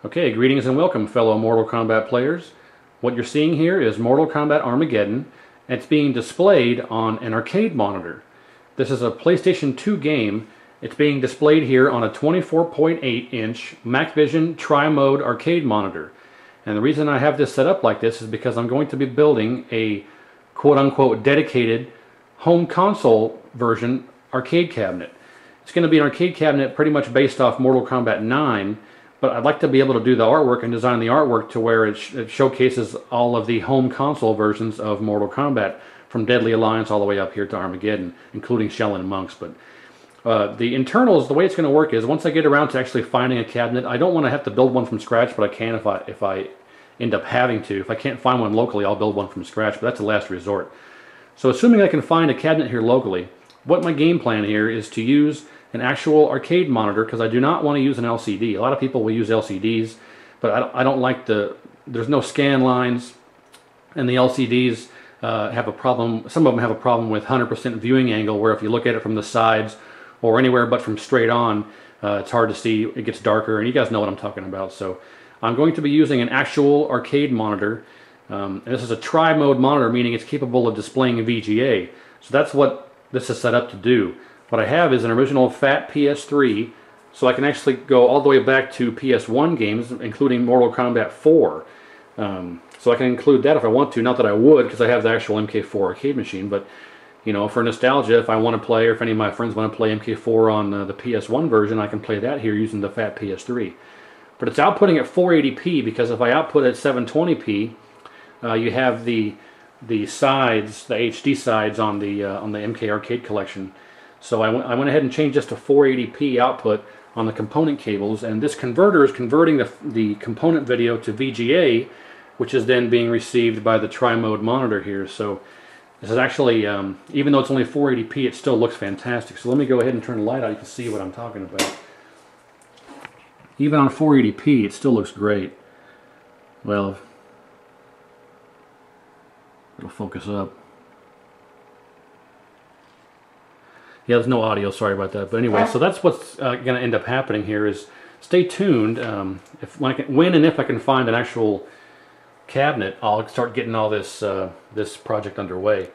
Okay, greetings and welcome, fellow Mortal Kombat players. What you're seeing here is Mortal Kombat Armageddon, and it's being displayed on an arcade monitor. This is a PlayStation 2 game. It's being displayed here on a 24.8-inch MacVision Tri-Mode arcade monitor. And the reason I have this set up like this is because I'm going to be building a quote-unquote dedicated home console version arcade cabinet. It's going to be an arcade cabinet pretty much based off Mortal Kombat 9, but I'd like to be able to do the artwork and design the artwork to where it showcases all of the home console versions of Mortal Kombat, from Deadly Alliance all the way up here to Armageddon, including Shaolin Monks. But the internals, the way it's going to work is once I get around to actually finding a cabinet, I don't want to have to build one from scratch, but I can if I end up having to. If I can't find one locally, I'll build one from scratch, but that's the last resort. So assuming I can find a cabinet here locally, what my game plan here is to use an actual arcade monitor, because I do not want to use an LCD. A lot of people will use LCDs, but I don't like there's no scan lines, and the LCDs have a problem. Some of them have a problem with 100% viewing angle, where if you look at it from the sides or anywhere but from straight on, it's hard to see. It gets darker, and you guys know what I'm talking about. So I'm going to be using an actual arcade monitor. And this is a tri-mode monitor, meaning it's capable of displaying a VGA. So that's what this is set up to do. What I have is an original fat PS3, so I can actually go all the way back to PS1 games, including Mortal Kombat 4. So I can include that if I want to. Not that I would, because I have the actual MK4 arcade machine, but you know, for nostalgia, if I want to play, or if any of my friends want to play MK4 on the PS1 version, I can play that here using the fat PS3. But it's outputting at 480p, because if I output at 720p, you have the sides, the HD sides on the MK Arcade Collection. So I went ahead and changed this to 480p output on the component cables, and this converter is converting the component video to VGA, which is then being received by the tri-mode monitor here. So this is actually, even though it's only 480p, it still looks fantastic. So let me go ahead and turn the light out. You can see what I'm talking about. Even on 480p, it still looks great. Well, it'll focus up. Yeah, there's no audio, sorry about that. But anyway, so that's what's going to end up happening here is stay tuned. When and if I can find an actual cabinet, I'll start getting all this this project underway.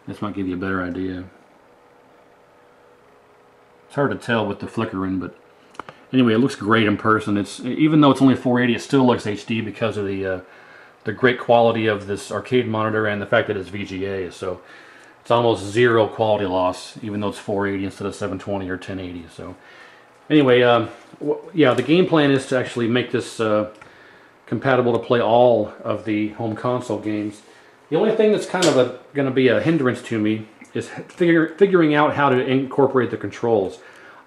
This might give you a better idea. It's hard to tell with the flickering, but anyway, it looks great in person. Even though it's only 480, it still looks HD because of the great quality of this arcade monitor and the fact that it's VGA. So it's almost zero quality loss, even though it's 480 instead of 720 or 1080. So anyway, yeah, the game plan is to actually make this compatible to play all of the home console games. The only thing that's kind of going to be a hindrance to me is figuring out how to incorporate the controls.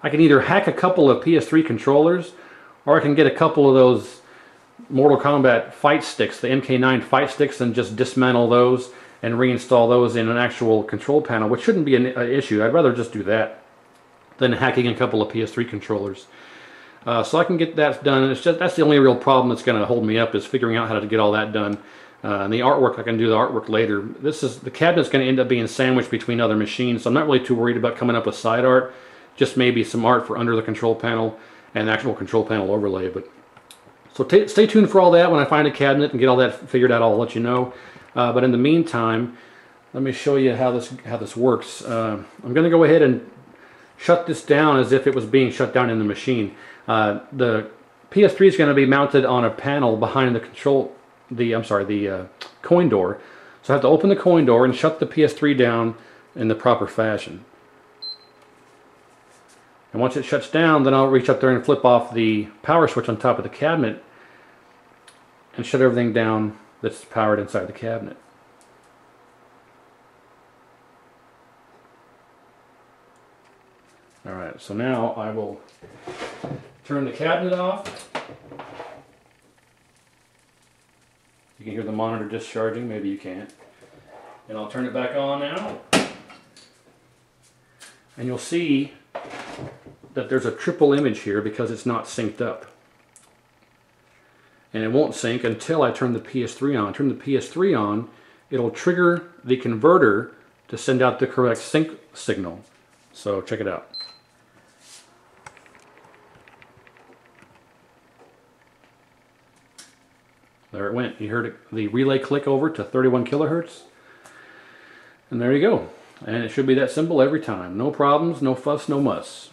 I can either hack a couple of PS3 controllers, or I can get a couple of those Mortal Kombat fight sticks, the MK9 fight sticks, and just dismantle those and reinstall those in an actual control panel, which shouldn't be an issue. I'd rather just do that than hacking a couple of PS3 controllers. So I can get that done. It's just, that's the only real problem that's going to hold me up, is figuring out how to get all that done. And the artwork, I can do the artwork later. The cabinet's going to end up being sandwiched between other machines, so I'm not really too worried about coming up with side art. Just maybe some art for under the control panel and the actual control panel overlay. But so stay tuned for all that. When I find a cabinet and get all that figured out, I'll let you know. But in the meantime, let me show you how this works. I'm going to go ahead and shut this down as if it was being shut down in the machine. The PS3 is going to be mounted on a panel behind the coin door. So I have to open the coin door and shut the PS3 down in the proper fashion. And once it shuts down, then I'll reach up there and flip off the power switch on top of the cabinet and shut everything down that's powered inside the cabinet. Alright, so now I will turn the cabinet off. You can hear the monitor discharging, maybe you can't. And I'll turn it back on now. And you'll see that there's a triple image here because it's not synced up. And it won't sync until I turn the PS3 on. Turn the PS3 on, it'll trigger the converter to send out the correct sync signal. So check it out. there it went. You heard the relay click over to 31 kilohertz. And there you go. And it should be that simple every time. No problems, no fuss, no muss.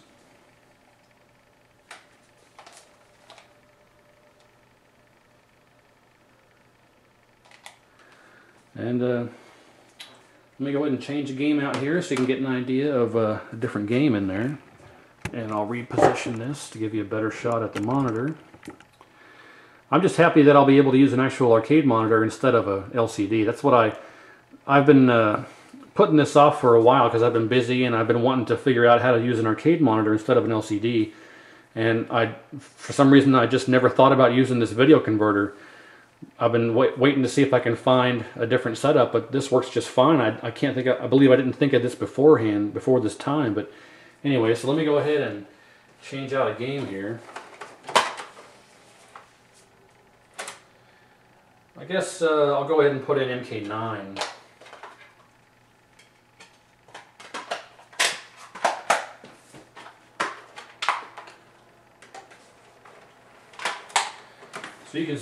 And let me go ahead and change the game out here so you can get an idea of a different game in there. And I'll reposition this to give you a better shot at the monitor. I'm just happy that I'll be able to use an actual arcade monitor instead of a LCD. That's what I've been putting this off for a while because I've been busy and I've been wanting to figure out how to use an arcade monitor instead of an LCD. And for some reason, I just never thought about using this video converter. I've been waiting to see if I can find a different setup, but this works just fine. I believe I didn't think of this beforehand, before this time. But anyway, so let me go ahead and change out a game here. I guess I'll go ahead and put in MK9. So you can,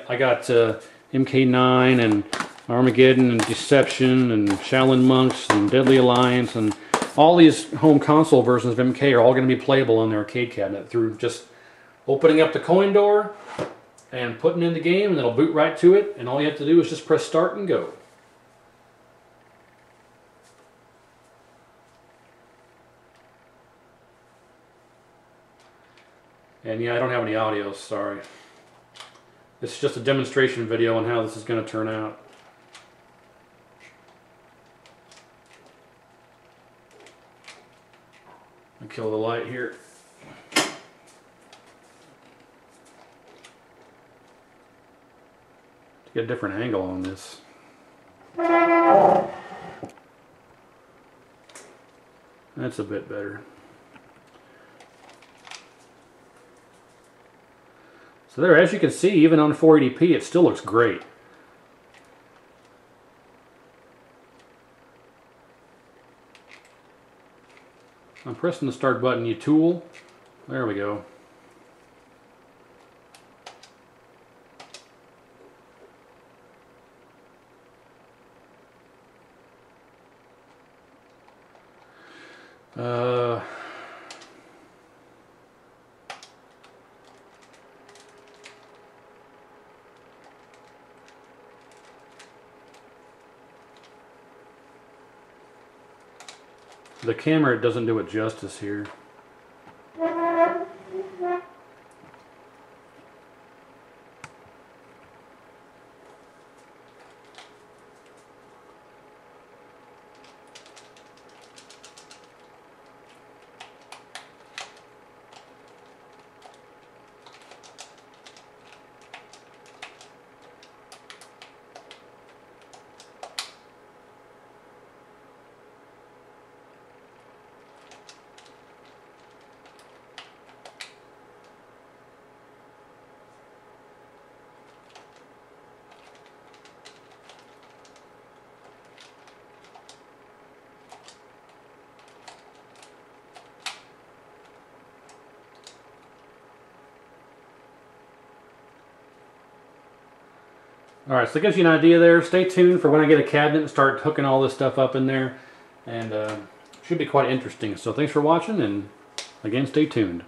I got MK9 and Armageddon and Deception and Shaolin Monks and Deadly Alliance, and all these home console versions of MK are all going to be playable on the arcade cabinet through just opening up the coin door and putting in the game, and it'll boot right to it, and all you have to do is just press start and go. And yeah, I don't have any audio, sorry. This is just a demonstration video on how this is going to turn out. I'll kill the light here. To get a different angle on this. That's a bit better. So there, as you can see, even on 480p, it still looks great. I'm pressing the start button, you tool. There we go. The camera doesn't do it justice here. Alright, so it gives you an idea there. Stay tuned for when I get a cabinet and start hooking all this stuff up in there. And should be quite interesting. So thanks for watching, and again, stay tuned.